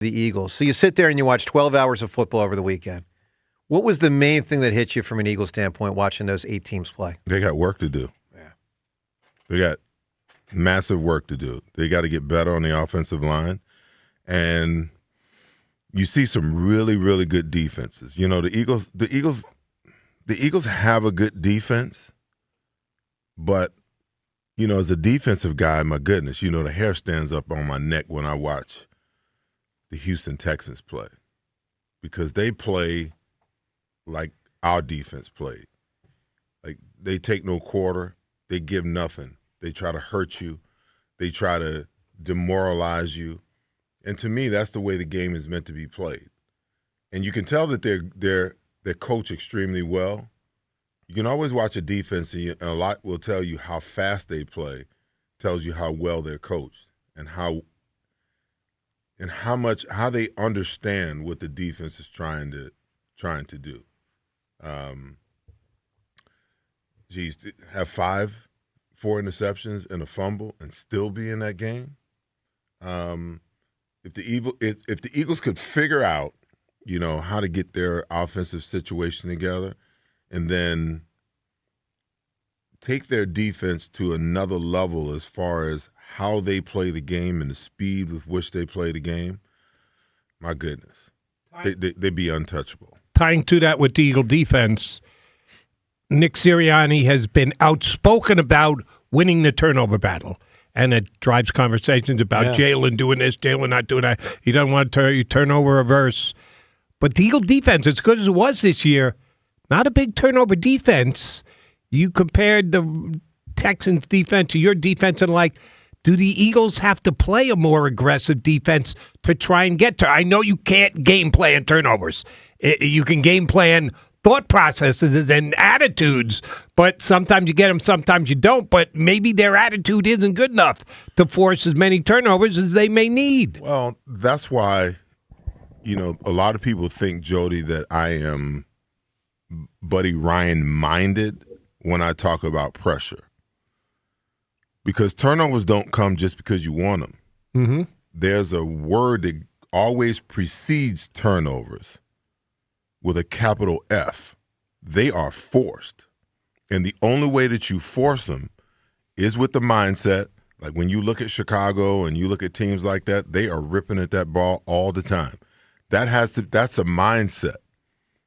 the Eagles. So you sit there and you watch 12 hours of football over the weekend. What was the main thing that hit you from an Eagles standpoint watching those 8 teams play? They got work to do. Yeah. They got massive work to do. They got to get better on the offensive line. And you see some really, really good defenses. You know, the Eagles have a good defense, but, you know, as a defensive guy, my goodness, you know, the hair stands up on my neck when I watch the Houston Texans play, because they play like our defense played. Like, they take no quarter. They give nothing. They try to hurt you. They try to demoralize you. And to me, that's the way the game is meant to be played. And you can tell that they're coached extremely well. You can always watch a defense, and a lot will tell you how fast they play, tells you how well they're coached, and how they understand what the defense is trying to do. Have 4 interceptions and a fumble and still be in that game. If the Eagles could figure out, you know, how to get their offensive situation together, and then take their defense to another level as far as how they play the game and the speed with which they play the game, my goodness, they'd be untouchable. Tying to that with the Eagle defense, Nick Sirianni has been outspoken about winning the turnover battle. And it drives conversations about Jalen doing this, Jalen not doing that. He doesn't want to turnover reverse. But the Eagle defense, as good as it was this year, not a big turnover defense. You compared the Texans' defense to your defense and do the Eagles have to play a more aggressive defense to try and get to? I know you can't game plan turnovers. You can game plan thought processes and attitudes, but sometimes you get them, sometimes you don't. But maybe their attitude isn't good enough to force as many turnovers as they may need. Well, that's why, you know, a lot of people think, Jody, that I am Buddy Ryan-minded when I talk about pressure. Because turnovers don't come just because you want them. Mm-hmm. There's a word that always precedes turnovers with a capital F. They are forced. And the only way that you force them is with the mindset. Like when you look at Chicago and you look at teams like that, they are ripping at that ball all the time. That's a mindset,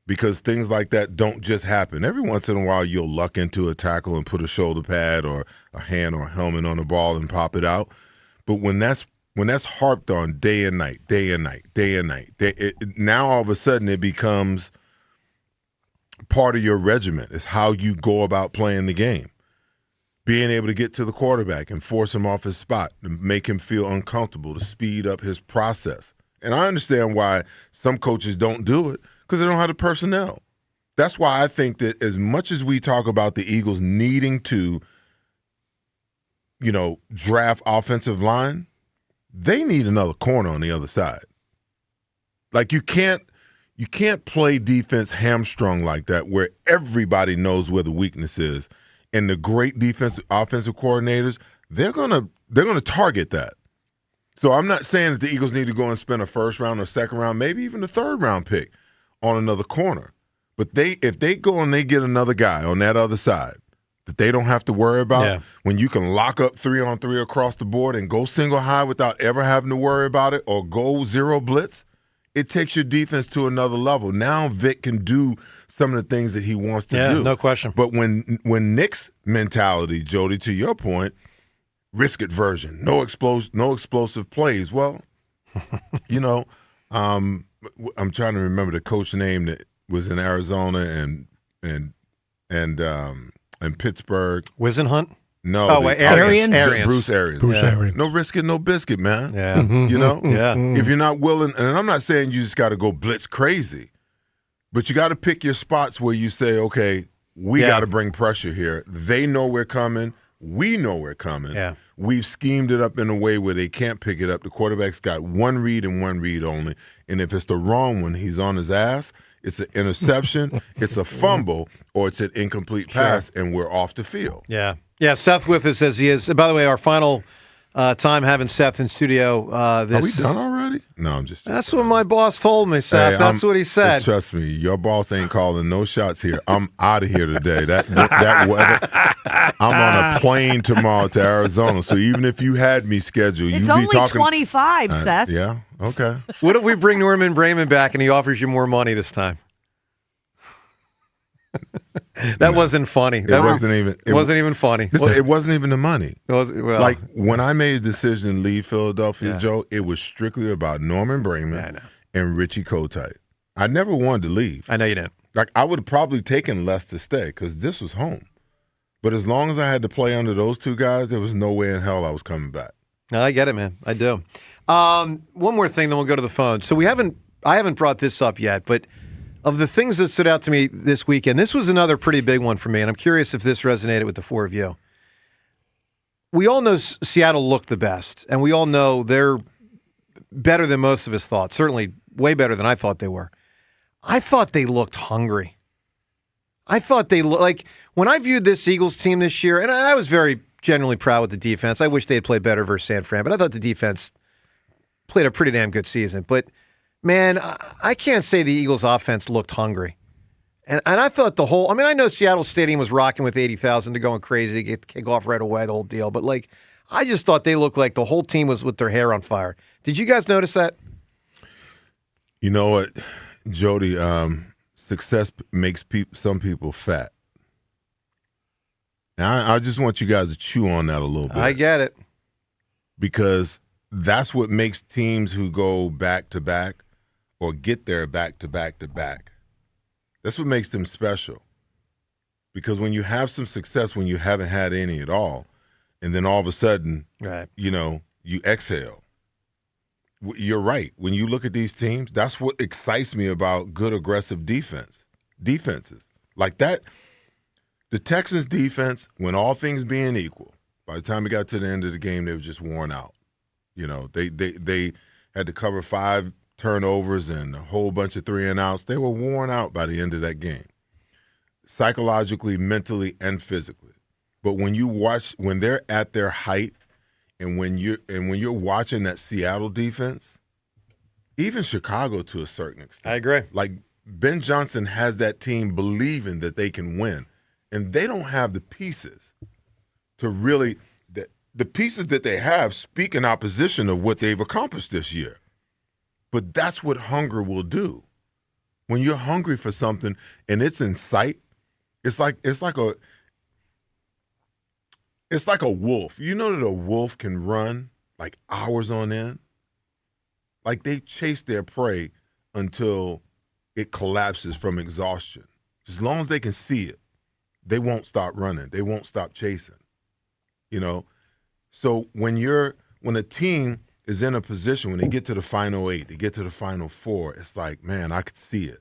because things like that don't just happen. Every once in a while you'll luck into a tackle and put a shoulder pad or a hand or a helmet on the ball and pop it out. But when that's harped on day and night, now all of a sudden it becomes part of your regiment. It's how you go about playing the game. Being able to get to the quarterback and force him off his spot, to make him feel uncomfortable, to speed up his process. And I understand why some coaches don't do it, because they don't have the personnel. That's why I think that as much as we talk about the Eagles needing to, you know, draft offensive line, they need another corner on the other side. Like, you can't play defense hamstrung like that, where everybody knows where the weakness is. And the great offensive coordinators, they're gonna target that. So I'm not saying that the Eagles need to go and spend a first round or second round, maybe even a third round pick on another corner. But if they go and they get another guy on that other side that they don't have to worry about, when you can lock up 3-on-3 across the board and go single high without ever having to worry about it, or go zero blitz, it takes your defense to another level. Now Vic can do some of the things that he wants to do. No question. But when Nick's mentality, Jody, to your point, risk aversion, no explosive plays. Well, you know, I'm trying to remember the coach name that was in Arizona and Pittsburgh. Wisenhunt? No. Arians. Bruce Arians. Bruce Arians. No risk it, no biscuit, man. Yeah. Mm-hmm. You know? Yeah. If you're not willing, and I'm not saying you just got to go blitz crazy, but you got to pick your spots where you say, okay, we got to bring pressure here. They know we're coming. We know we're coming. Yeah. We've schemed it up in a way where they can't pick it up. The quarterback's got one read and one read only. And if it's the wrong one, he's on his ass. It's an interception, it's a fumble, or it's an incomplete pass, and we're off the field. Yeah. Yeah, Seth with us as he is. By the way, our final time having Seth in studio. Are we done already? No, I'm just. That's what my boss told me, Seth. That's what he said. Trust me, your boss ain't calling no shots here. I'm out of here today. That weather. I'm on a plane tomorrow to Arizona. So even if you had me scheduled, it's you'd only be talking 25, Seth. Yeah. Okay. What if we bring Norman Brayman back and he offers you more money this time? That wasn't funny. It wasn't even funny. It wasn't even the money. Like when I made a decision to leave Philadelphia, Joe, it was strictly about Norman Brayman and Richie Kotite. I never wanted to leave. I know you didn't. Like I would have probably taken less to stay because this was home. But as long as I had to play under those two guys, there was no way in hell I was coming back. No, I get it, man. I do. One more thing, then we'll go to the phone. So I haven't brought this up yet, but of the things that stood out to me this weekend, this was another pretty big one for me, and I'm curious if this resonated with the four of you. We all know Seattle looked the best, and we all know they're better than most of us thought, certainly way better than I thought they were. I thought they looked hungry. I thought they like when I viewed this Eagles team this year, and I was very generally proud with the defense. I wish they'd played better versus San Fran, but I thought the defense played a pretty damn good season. But man, I can't say the Eagles' offense looked hungry. And I thought I know Seattle Stadium was rocking with 80,000 to going crazy, to get the kickoff right away, the whole deal. But, I just thought they looked like the whole team was with their hair on fire. Did you guys notice that? You know what, Jody, success makes some people fat. Now, I just want you guys to chew on that a little bit. I get it. Because that's what makes teams who go back-to-back or get there back-to-back-to-back. That's what makes them special. Because when you have some success when you haven't had any at all, and then all of a sudden, you exhale. You're right. When you look at these teams, that's what excites me about good, aggressive defenses. Like that, the Texans defense, when all things being equal, by the time it got to the end of the game, they were just worn out. They had to cover 5 turnovers and a whole bunch of 3-and-outs. They were worn out by the end of that game, psychologically, mentally, and physically. But when they're at their height, and when you're watching that Seattle defense, even Chicago to a certain extent, I agree. Like Ben Johnson has that team believing that they can win, and they don't have the pieces to really. The pieces that they have speak in opposition of what they've accomplished this year. But that's what hunger will do. When you're hungry for something and it's in sight, it's like a wolf. You know that a wolf can run like hours on end? Like they chase their prey until it collapses from exhaustion. As long as they can see it, they won't stop running. They won't stop chasing. So when a team is in a position, when they get to the final 8, they get to the final 4, it's like, man, I could see it.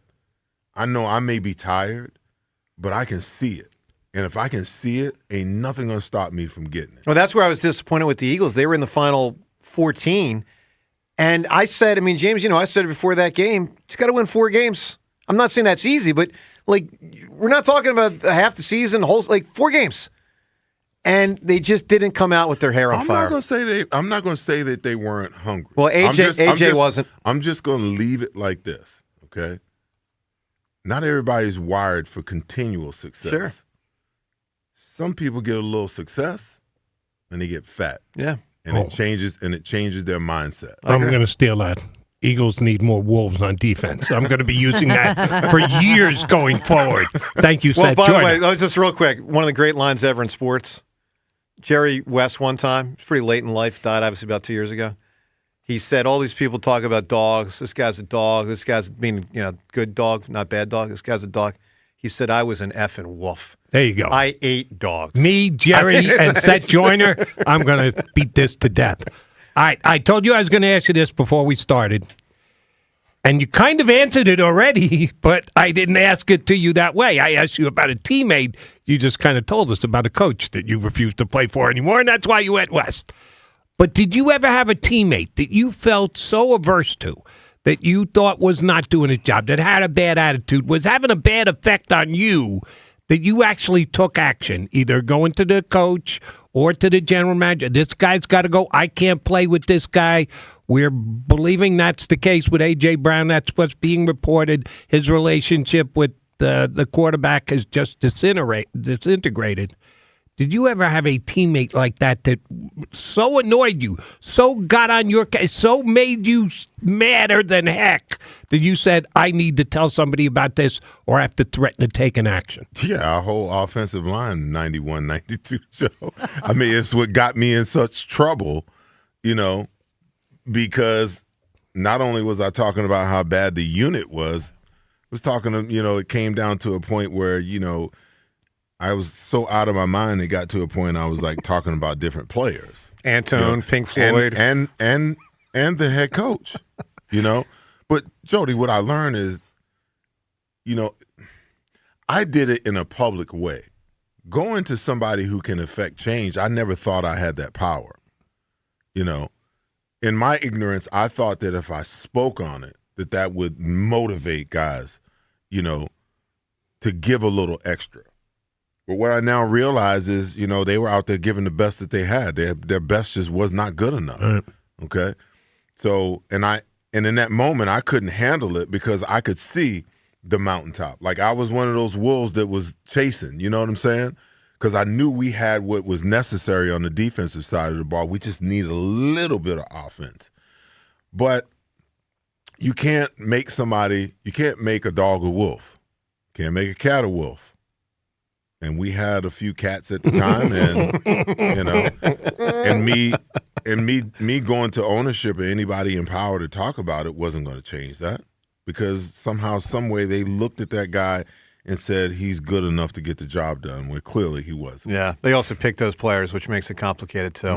I know I may be tired, but I can see it. And if I can see it, ain't nothing going to stop me from getting it. Well, that's where I was disappointed with the Eagles. They were in the final 14. And I said, James, I said it before that game, just got to win 4 games. I'm not saying that's easy, but, we're not talking about half the season, 4 games. And they just didn't come out with their hair on fire. I'm not going to say that they weren't hungry. Well, AJ wasn't. I'm just going to leave it like this, okay? Not everybody's wired for continual success. Sure. Some people get a little success and they get fat. Yeah. And it changes their mindset. I'm going to steal that. Eagles need more wolves on defense. I'm going to be using that for years going forward. Thank you, Seth Joyner. By the way, just real quick, one of the great lines ever in sports. Jerry West one time, it's pretty late in life, died obviously about 2 years ago. He said, all these people talk about dogs. This guy's a dog. This guy's good dog, not bad dog. This guy's a dog. He said, I was an effing wolf. There you go. I ate dogs. Me, Jerry, and Seth Joyner, I'm going to beat this to death. All right, I told you I was going to ask you this before we started. And you kind of answered it already, but I didn't ask it to you that way. I asked you about a teammate. You just kind of told us about a coach that you refused to play for anymore, and that's why you went west. But did you ever have a teammate that you felt so averse to, that you thought was not doing his job, that had a bad attitude, was having a bad effect on you, that you actually took action, either going to the coach or to the general manager. This guy's got to go. I can't play with this guy. We're believing that's the case with A.J. Brown. That's what's being reported. His relationship with the quarterback has just disintegrated. Did you ever have a teammate like that so annoyed you, so got on your case, so made you madder than heck that you said, I need to tell somebody about this or I have to threaten to take an action? Yeah, our whole offensive line, 91, 92, Joe. I mean, it's what got me in such trouble, because not only was I talking about how bad the unit was talking to, it came down to a point where, I was so out of my mind, it got to a point I was like talking about different players. Antone, Pink Floyd. And the head coach, But, Jody, what I learned is, I did it in a public way. Going to somebody who can affect change, I never thought I had that power. In my ignorance, I thought that if I spoke on it, that would motivate guys, to give a little extra. But what I now realize is, they were out there giving the best that they had. Their best just was not good enough. Right. Okay? So, and in that moment, I couldn't handle it because I could see the mountaintop. Like I was one of those wolves that was chasing, you know what I'm saying? Because I knew we had what was necessary on the defensive side of the ball. We just needed a little bit of offense. But you can't make a dog a wolf. Can't make a cat a wolf. And we had a few cats at the time, and me going to ownership or anybody in power to talk about it wasn't going to change that, because somehow, some way, they looked at that guy and said he's good enough to get the job done, where clearly he wasn't. Yeah, they also picked those players, which makes it complicated too.